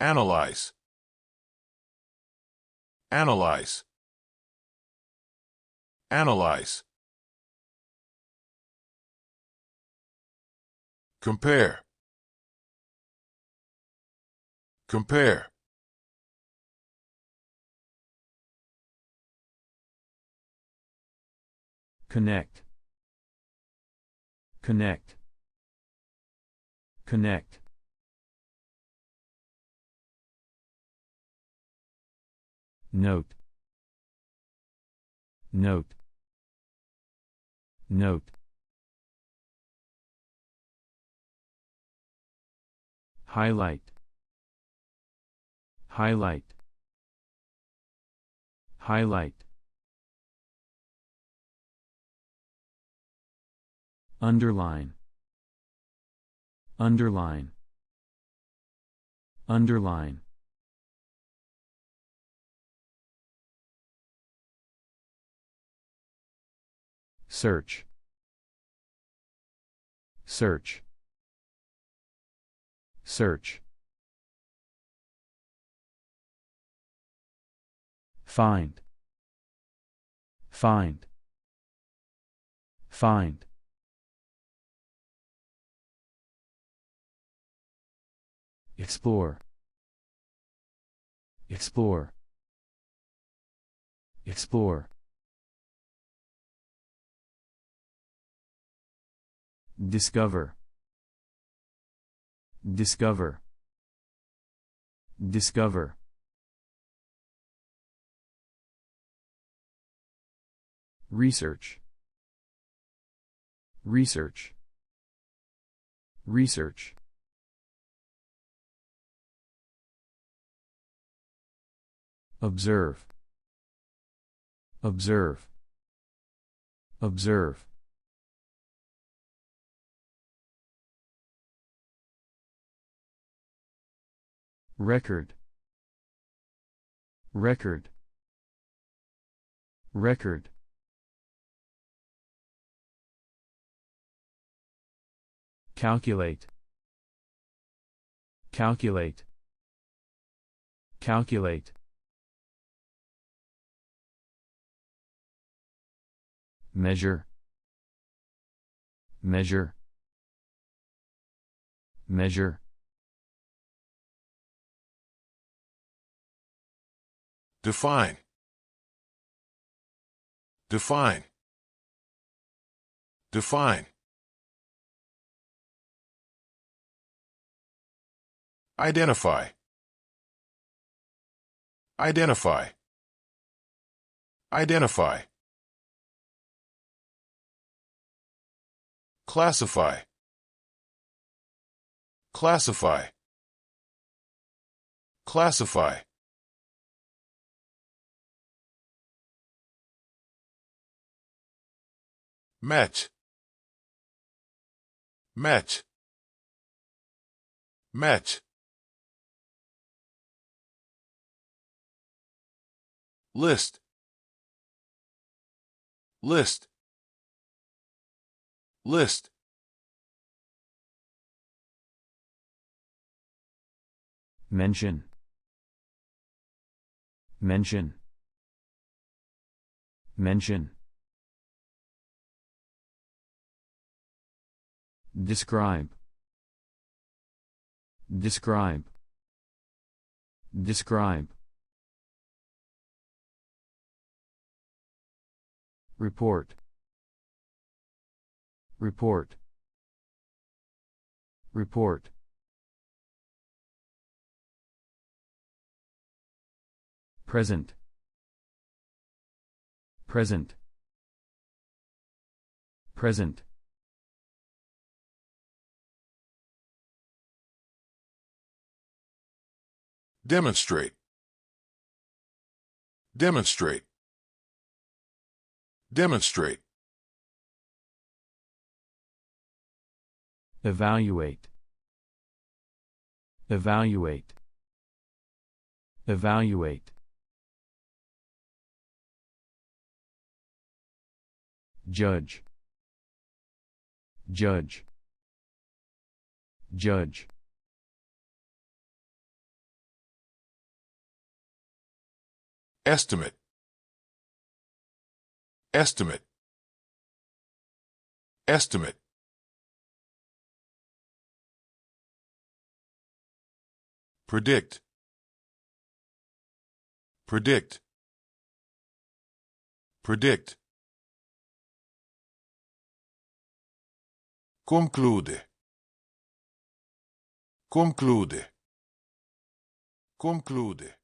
Analyze. Analyze. Analyze. Compare. Compare. Connect. Connect. Connect. Note. Note. Note. Highlight. Highlight. Highlight. Underline. Underline. Underline. Search. Search. Search. Find. Find. Find. Explore. Explore. Explore. Discover. Discover. Discover. Research. Research. Research. Observe. Observe. Observe. Record. Record. Record. Calculate. Calculate. Calculate. Measure. Measure. Measure. Define. Define. Define. Identify. Identify. Identify. Classify. Classify. Classify. Match. Match. Match. List. List. List. Mention. Mention. Mention. Describe. Describe. Describe. Report. Report. Report. Present. Present. Present. Demonstrate. Demonstrate. Demonstrate. Evaluate. Evaluate. Evaluate. Judge. Judge. Judge. estimate, estimate, estimate. Predict, predict, predict. Conclude, conclude, conclude.